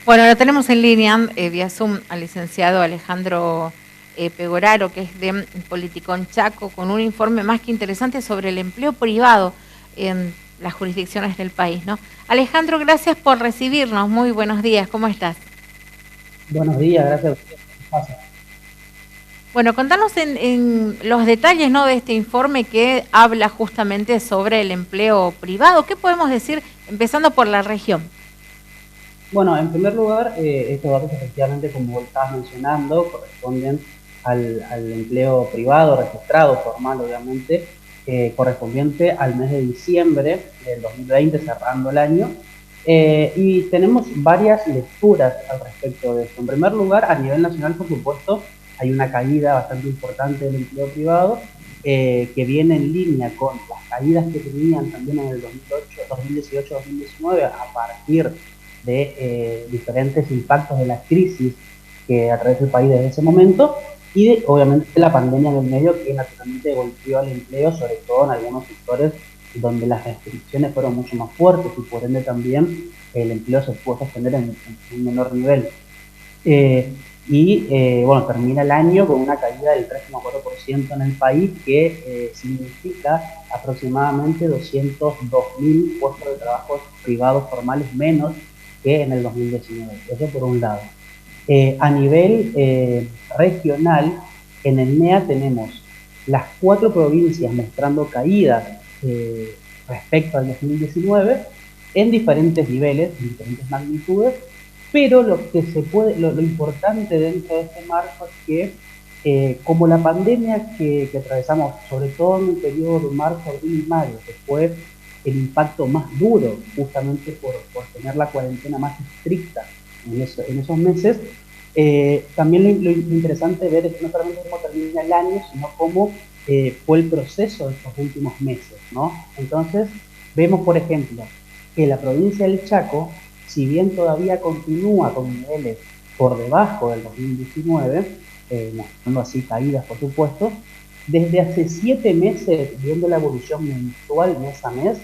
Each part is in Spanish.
Bueno, ahora tenemos en línea vía Zoom al licenciado Alejandro Pegoraro, que es de Politicón Chaco, con un informe más que interesante sobre el empleo privado en las jurisdicciones del país, ¿no? Alejandro, gracias por recibirnos. Muy buenos días, ¿cómo estás? Buenos días, gracias a ustedes. ¿Qué pasa? Bueno, contanos en los detalles, ¿no?, de este informe que habla justamente sobre el empleo privado. ¿Qué podemos decir, empezando por la región? Bueno, en primer lugar, estos datos efectivamente, como vos estabas mencionando, corresponden al empleo privado registrado, formal obviamente, correspondiente al mes de diciembre del 2020, cerrando el año. Y tenemos varias lecturas al respecto de esto. En primer lugar, a nivel nacional, por supuesto, hay una caída bastante importante del empleo privado, que viene en línea con las caídas que tenían también en el 2008, 2018, 2019, a partir de diferentes impactos de la crisis que atraviesa el país desde ese momento y obviamente la pandemia en el medio, que naturalmente golpeó al empleo, sobre todo en algunos sectores donde las restricciones fueron mucho más fuertes y por ende también el empleo se pudo sostener en un menor nivel. Bueno, termina el año con una caída del 3,4% en el país, que significa aproximadamente 202.000 puestos de trabajo privados formales menos que en el 2019. Eso por un lado. A nivel regional, en el NEA tenemos las 4 provincias mostrando caídas respecto al 2019 en diferentes niveles, en diferentes magnitudes, pero lo importante dentro de este marco es que como la pandemia que atravesamos, sobre todo en el periodo de marzo, abril y mayo, que fue el impacto más duro, justamente por tener la cuarentena más estricta en esos meses, también lo interesante ver es no solamente cómo termina el año, sino cómo fue el proceso de estos últimos meses, ¿no? Entonces, vemos, por ejemplo, que la provincia del Chaco, si bien todavía continúa con niveles por debajo del 2019, mostrando así caídas, por supuesto, desde hace 7 meses, viendo la evolución mensual mes a mes,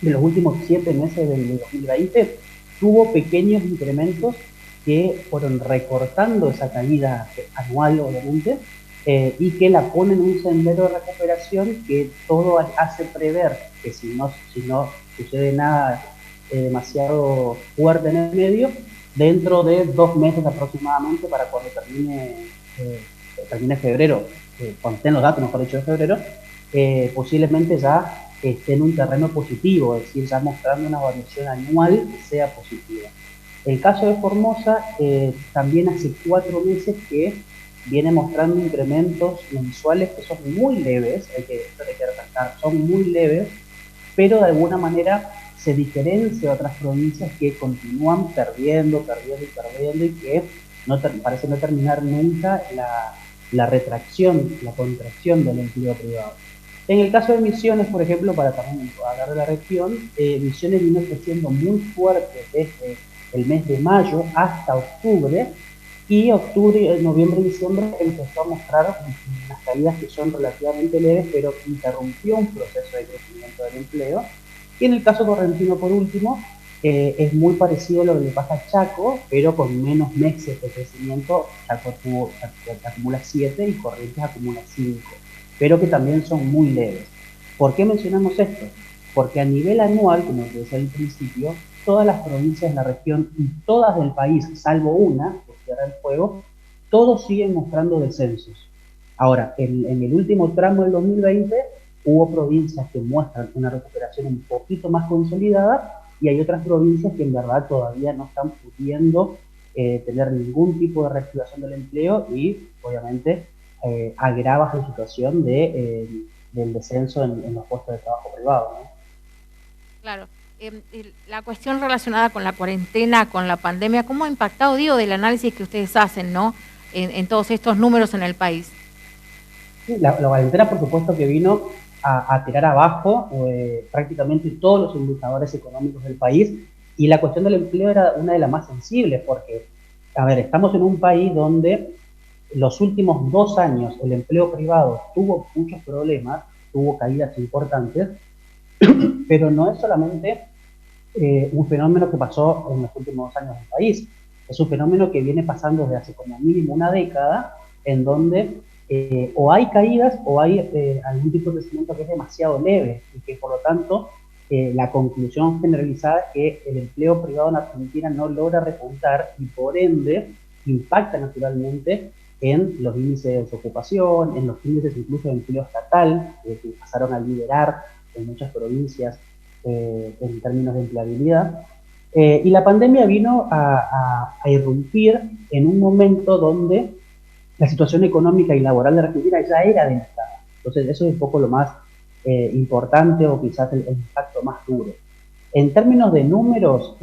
de los últimos 7 meses del 2020, tuvo pequeños incrementos que fueron recortando esa caída anual, obviamente, y que la ponen en un sendero de recuperación que todo hace prever que si no sucede nada demasiado fuerte en el medio, dentro de 2 meses aproximadamente, para cuando termine febrero, cuando estén los datos, mejor dicho, de febrero, posiblemente ya esté en un terreno positivo, es decir, ya mostrando una variación anual que sea positiva. El caso de Formosa también hace 4 meses que viene mostrando incrementos mensuales que son muy leves, hay que resaltar, son muy leves, pero de alguna manera se diferencia de otras provincias que continúan perdiendo y que parece no terminar nunca la retracción, la contracción del empleo privado. En el caso de Misiones, por ejemplo, para también hablar de la región, Misiones vino creciendo muy fuerte desde el mes de mayo hasta octubre, y octubre, noviembre y diciembre empezó a mostrar unas caídas que son relativamente leves, pero interrumpió un proceso de crecimiento del empleo. Y en el caso correntino, por último, es muy parecido a lo que le pasa a Chaco, pero con menos meses de crecimiento. Chaco acumula 7 y Corrientes acumula 5, pero que también son muy leves. ¿Por qué mencionamos esto? Porque a nivel anual, como te decía al principio, todas las provincias de la región y todas del país, salvo una, que cierra el fuego, todos siguen mostrando descensos. Ahora, en el último tramo del 2020 hubo provincias que muestran una recuperación un poquito más consolidada, y hay otras provincias que en verdad todavía no están pudiendo tener ningún tipo de reactivación del empleo, y obviamente agrava su situación del descenso en los puestos de trabajo privados, ¿no? Claro. La cuestión relacionada con la cuarentena, con la pandemia, ¿cómo ha impactado, digo, del análisis que ustedes hacen, ¿no?, en todos estos números en el país? Sí, la cuarentena, por supuesto, que vino a tirar abajo prácticamente todos los indicadores económicos del país, y la cuestión del empleo era una de las más sensibles, porque, a ver, estamos en un país donde los últimos 2 años el empleo privado tuvo muchos problemas, tuvo caídas importantes, pero no es solamente un fenómeno que pasó en los últimos años en el país. Es un fenómeno que viene pasando desde hace como mínimo una década, en donde o hay caídas o hay algún tipo de crecimiento que es demasiado leve y que por lo tanto la conclusión generalizada es que el empleo privado en Argentina no logra repuntar y por ende impacta naturalmente en los índices de desocupación, en los índices incluso de empleo estatal, que pasaron a liderar en muchas provincias en términos de empleabilidad. Y la pandemia vino a irrumpir en un momento donde la situación económica y laboral de Argentina ya era delicada. Entonces eso es un poco lo más importante o quizás el impacto más duro. En términos de números,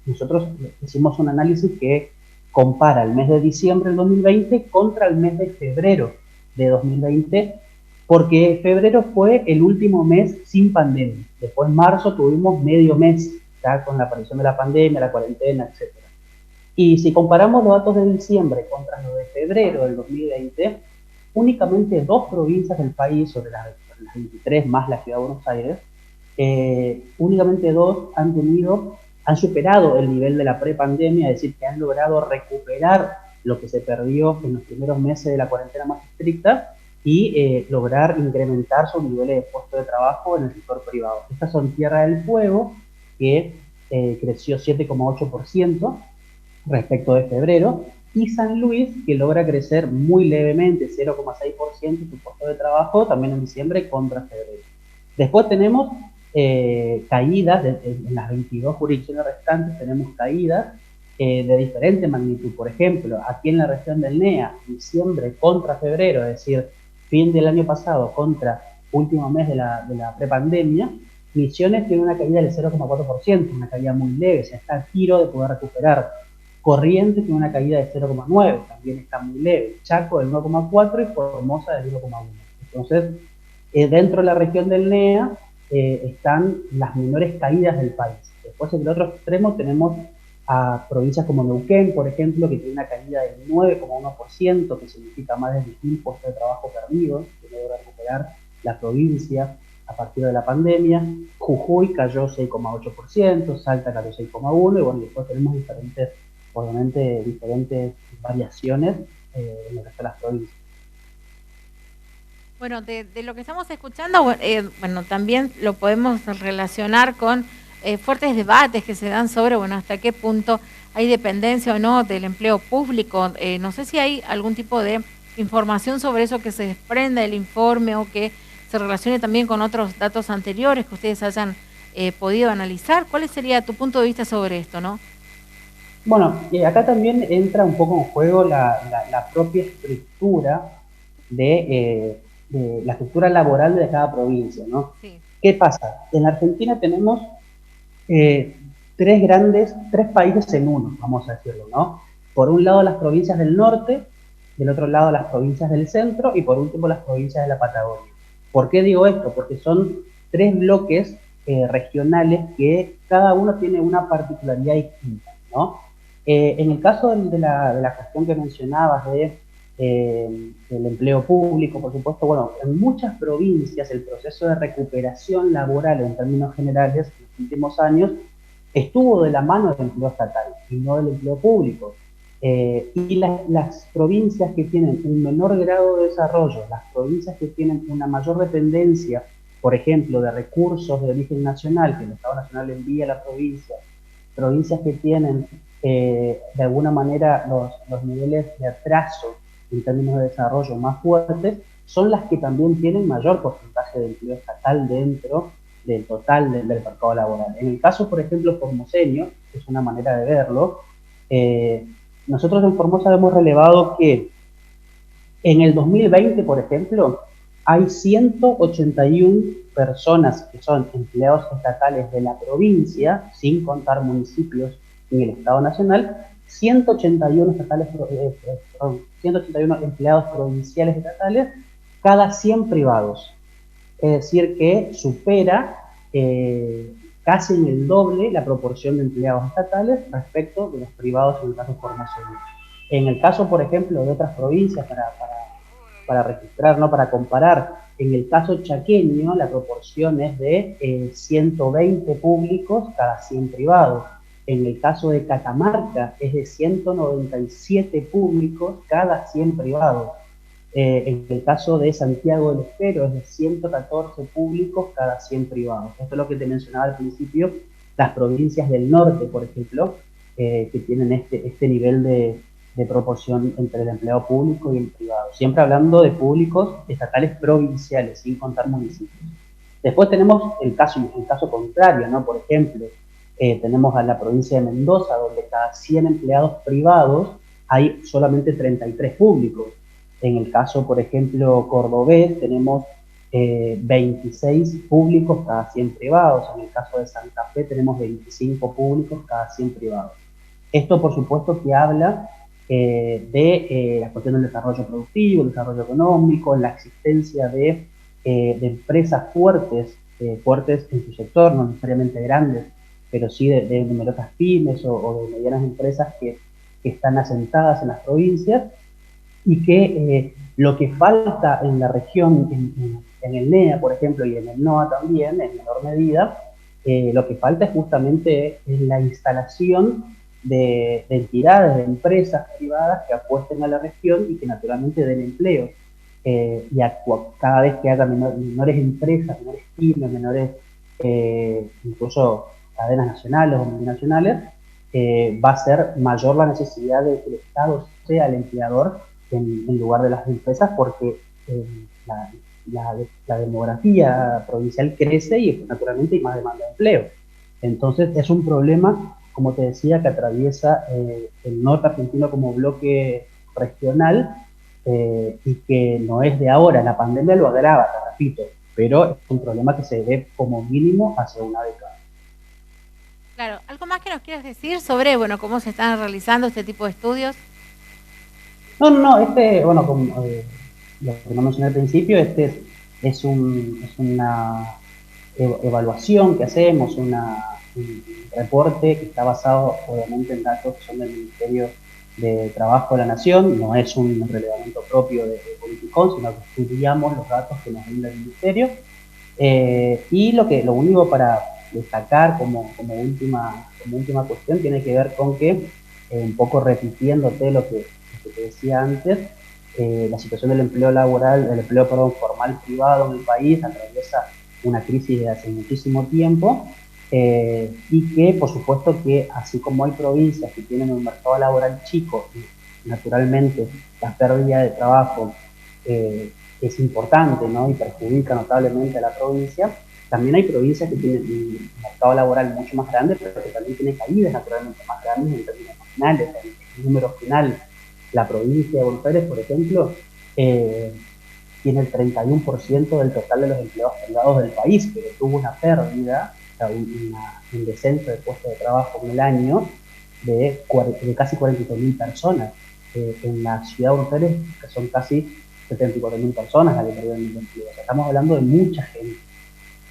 nosotros hicimos un análisis que compara el mes de diciembre del 2020 contra el mes de febrero de 2020, porque febrero fue el último mes sin pandemia. Después en marzo tuvimos medio mes, ya con la aparición de la pandemia, la cuarentena, etc. Y si comparamos los datos de diciembre contra los de febrero del 2020, únicamente 2 provincias del país, sobre las 23 más la ciudad de Buenos Aires, únicamente 2 han superado el nivel de la prepandemia, es decir, que han logrado recuperar lo que se perdió en los primeros meses de la cuarentena más estricta y lograr incrementar sus niveles de puesto de trabajo en el sector privado. Estas son Tierra del Fuego, que creció 7,8% respecto de febrero, y San Luis, que logra crecer muy levemente, 0,6% su puesto de trabajo, también en diciembre contra febrero. Después tenemos caídas en las 22 jurisdicciones restantes, tenemos caídas de diferente magnitud. Por ejemplo, aquí en la región del NEA, diciembre contra febrero, es decir, fin del año pasado contra último mes de la prepandemia, Misiones tiene una caída del 0,4%, una caída muy leve, o sea, está a tiro de poder recuperar. Corrientes tiene una caída de 0,9, también está muy leve. Chaco del 1,4 y Formosa del 1,1. Entonces, dentro de la región del NEA están las menores caídas del país. Después, en el otro extremo, tenemos a provincias como Neuquén, por ejemplo, que tiene una caída del 9,1%, que significa más de 10.000 puestos de trabajo perdidos, que logra recuperar la provincia a partir de la pandemia. Jujuy cayó 6,8%, Salta cayó 6,1%, y bueno, después tenemos obviamente diferentes variaciones en el resto de las provincias. Bueno, de lo que estamos escuchando, bueno, también lo podemos relacionar con fuertes debates que se dan sobre, bueno, hasta qué punto hay dependencia o no del empleo público. No sé si hay algún tipo de información sobre eso que se desprenda del informe o que se relacione también con otros datos anteriores que ustedes hayan podido analizar. ¿Cuál sería tu punto de vista sobre esto, no? Bueno, acá también entra un poco en juego la propia estructura de la estructura laboral de cada provincia, ¿no? Sí. ¿Qué pasa? En Argentina tenemos tres países en uno, vamos a decirlo, ¿no? Por un lado las provincias del norte, del otro lado las provincias del centro y por último las provincias de la Patagonia. ¿Por qué digo esto? Porque son 3 bloques regionales que cada uno tiene una particularidad distinta, ¿no? En el caso de la cuestión que mencionabas del empleo público, por supuesto, bueno, en muchas provincias el proceso de recuperación laboral en términos generales en los últimos años estuvo de la mano del empleo estatal y no del empleo público. Y las provincias que tienen un menor grado de desarrollo, las provincias que tienen una mayor dependencia, por ejemplo, de recursos de origen nacional, que el Estado Nacional envía a la provincia, provincias que tienen de alguna manera los niveles de atraso en términos de desarrollo más fuertes, son las que también tienen mayor porcentaje de empleo estatal dentro del total del mercado laboral. En el caso, por ejemplo, formoseño, que es una manera de verlo, nosotros en Formosa hemos relevado que en el 2020, por ejemplo, hay 181 personas que son empleados estatales de la provincia, sin contar municipios en el Estado Nacional, 181 empleados provinciales estatales cada 100 privados. Es decir, que supera casi en el doble la proporción de empleados estatales respecto de los privados en el caso formoseño. En el caso, por ejemplo, de otras provincias, para para registrar, ¿no? Para comparar. En el caso chaqueño, la proporción es de 120 públicos cada 100 privados. En el caso de Catamarca es de 197 públicos cada 100 privados. En el caso de Santiago del Estero es de 114 públicos cada 100 privados. Esto es lo que te mencionaba al principio, las provincias del norte, por ejemplo, que tienen este nivel de proporción entre el empleado público y el privado. Siempre hablando de públicos estatales provinciales, sin contar municipios. Después tenemos el caso contrario, ¿no? Por ejemplo, tenemos a la provincia de Mendoza, donde cada 100 empleados privados hay solamente 33 públicos. En el caso, por ejemplo, cordobés, tenemos 26 públicos cada 100 privados. En el caso de Santa Fe tenemos 25 públicos cada 100 privados. Esto, por supuesto, que habla de la cuestión del desarrollo productivo, el desarrollo económico, la existencia de empresas fuertes en su sector, no necesariamente grandes, pero sí de numerosas pymes o de medianas empresas que están asentadas en las provincias, y que lo que falta en la región, en el NEA, por ejemplo, y en el NOA también, en menor medida, lo que falta es justamente la instalación de entidades, de empresas privadas que apuesten a la región y que naturalmente den empleo. Y cada vez que haya menores empresas, menores pymes, menores incluso cadenas nacionales o multinacionales, va a ser mayor la necesidad de que el Estado sea el empleador en lugar de las empresas, porque la demografía provincial crece y naturalmente hay más demanda de empleo. Entonces es un problema, como te decía, que atraviesa el norte argentino como bloque regional, y que no es de ahora. La pandemia lo agrava, te repito, pero es un problema que se ve como mínimo hace una década. Claro, ¿algo más que nos quieras decir sobre, bueno, cómo se están realizando este tipo de estudios? No, bueno, como lo que no mencioné al principio, es una evaluación que hacemos, un reporte que está basado obviamente en datos que son del Ministerio de Trabajo de la Nación. No es un relevamiento propio de Politicón, sino que estudiamos los datos que nos brinda el Ministerio. Y lo único para destacar como última cuestión tiene que ver con que, un poco repitiéndote lo que te decía antes, la situación del empleo laboral, del empleo formal privado en el país atraviesa una crisis de hace muchísimo tiempo, y que por supuesto que así como hay provincias que tienen un mercado laboral chico y naturalmente la pérdida de trabajo es importante, ¿no? Y perjudica notablemente a la provincia, también hay provincias que tienen un mercado laboral mucho más grande, pero que también tienen caídas naturalmente más grandes en términos nacionales, en números finales. La provincia de Buenos Aires, por ejemplo, tiene el 31% del total de los empleados privados del país, pero tuvo una pérdida, o sea, un descenso de puestos de trabajo en el año de casi 43.000 personas. En la ciudad de Buenos Aires, que son casi 74.000 personas las que perdieron el empleo. O sea, estamos hablando de mucha gente.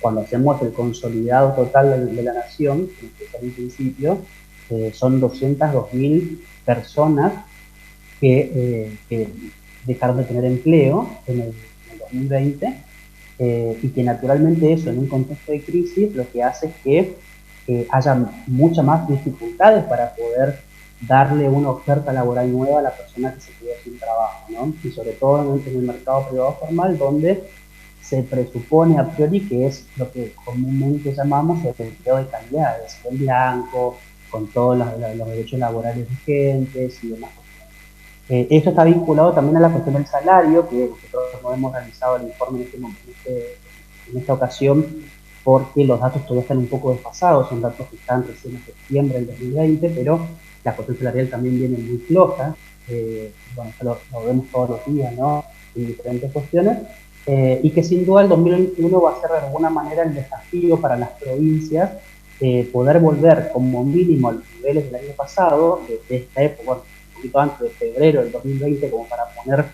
Cuando hacemos el consolidado total de la nación, como decía al principio, son 202.000 personas que dejaron de tener empleo en el 2020, y que naturalmente eso, en un contexto de crisis, lo que hace es que haya muchas más dificultades para poder darle una oferta laboral nueva a la persona que se quedó sin trabajo, ¿no? Y sobre todo en el mercado privado formal, donde se presupone a priori que es lo que comúnmente llamamos el empleo de calidad, es el blanco, con todos los derechos laborales vigentes y demás. Esto está vinculado también a la cuestión del salario, que nosotros no hemos realizado el informe en esta ocasión, porque los datos todavía están un poco desfasados, son datos que están recién en septiembre del 2020, pero la cuestión salarial también viene muy floja. Bueno, lo vemos todos los días, ¿no? En diferentes cuestiones, y que sin duda el 2021 va a ser de alguna manera el desafío para las provincias, poder volver como mínimo a los niveles del año pasado, de esta época, bueno, un poquito antes de febrero del 2020, como para poner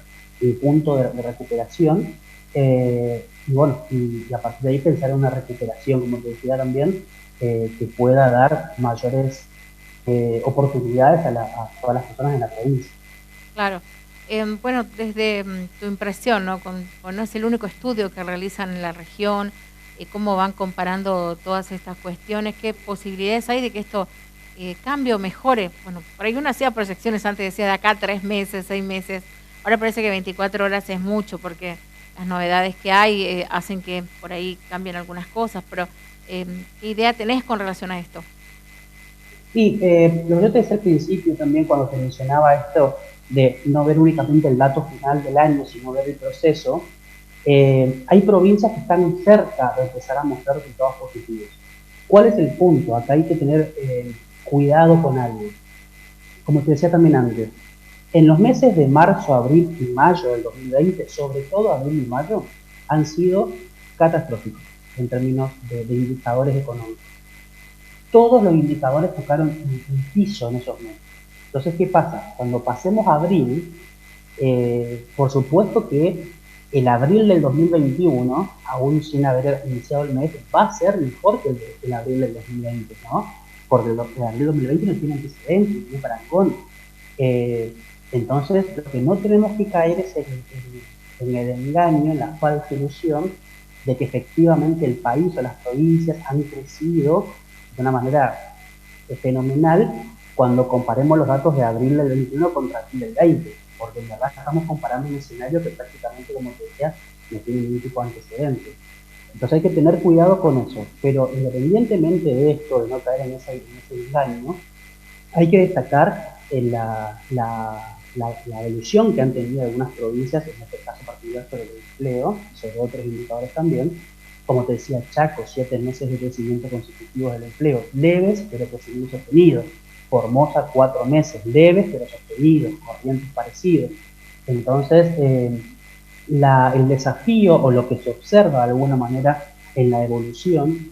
un punto de recuperación, y bueno, y a partir de ahí pensar en una recuperación, como te decía también, que pueda dar mayores oportunidades a todas las personas en la provincia. Claro. Bueno, desde tu impresión, ¿no? No es el único estudio que realizan en la región, cómo van comparando todas estas cuestiones, qué posibilidades hay de que esto cambie o mejore. Bueno, por ahí uno hacía proyecciones antes, decía de acá 3 meses, 6 meses, ahora parece que 24 horas es mucho porque las novedades que hay hacen que por ahí cambien algunas cosas, pero ¿qué idea tenés con relación a esto? Y lo que yo te decía al principio también cuando te mencionaba esto de no ver únicamente el dato final del año, sino ver el proceso, hay provincias que están cerca de empezar a mostrar resultados positivos. ¿Cuál es el punto? Acá hay que tener cuidado con algo. Como te decía también antes, en los meses de marzo, abril y mayo del 2020, sobre todo abril y mayo, han sido catastróficos en términos de indicadores económicos. Todos los indicadores tocaron el piso en esos meses. Entonces, ¿qué pasa? Cuando pasemos a abril, por supuesto que el abril del 2021, aún sin haber iniciado el mes, va a ser mejor que el abril del 2020, ¿no? Porque el abril del 2020 no tiene antecedentes, no tiene parangón. Entonces, lo que no tenemos que caer es en el engaño, en la falsa ilusión de que efectivamente el país o las provincias han crecido de una manera fenomenal cuando comparemos los datos de abril del 21 contra abril del 20, porque en verdad estamos comparando un escenario que prácticamente, como te decía, no tiene ningún tipo de antecedentes. Entonces hay que tener cuidado con eso, pero independientemente de esto, de no caer en ese engaño, hay que destacar la evolución que han tenido algunas provincias, en este caso particular sobre el empleo, sobre otros indicadores también. Como te decía, Chaco, 7 meses de crecimiento consecutivo del empleo, leves pero crecimiento sostenido. Formosa, 4 meses, leves pero sostenidos, corrientes parecidos. Entonces, el desafío o lo que se observa de alguna manera en la evolución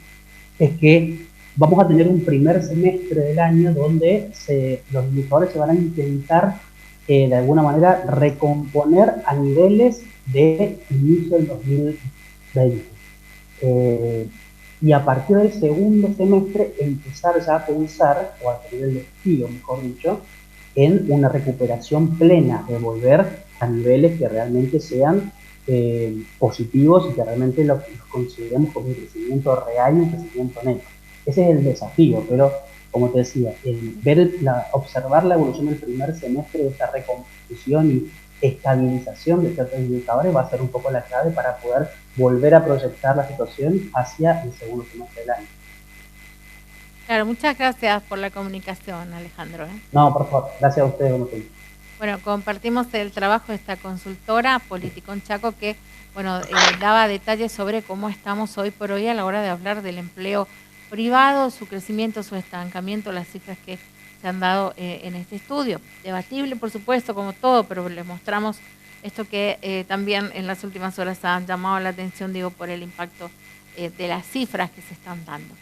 es que vamos a tener un primer semestre del año donde los indicadores se van a intentar de alguna manera recomponer a niveles de inicio del 2020. Y a partir del segundo semestre empezar ya a pensar, o a tener el desafío, mejor dicho, en una recuperación plena, de volver a niveles que realmente sean positivos y que realmente los consideremos como un crecimiento real y un crecimiento neto. Ese es el desafío, pero como te decía, observar la evolución del primer semestre de esta recomposición y estabilización de ciertos indicadores va a ser un poco la clave para poder volver a proyectar la situación hacia el segundo semestre del año. Claro, muchas gracias por la comunicación, Alejandro. No, por favor, gracias a ustedes como siempre. Bueno, compartimos el trabajo de esta consultora, Politicón Chaco, que bueno, daba detalles sobre cómo estamos hoy por hoy a la hora de hablar del empleo privado, su crecimiento, su estancamiento, las cifras que se han dado en este estudio. Debatible, por supuesto, como todo, pero les mostramos esto que también en las últimas horas ha llamado la atención, digo, por el impacto de las cifras que se están dando.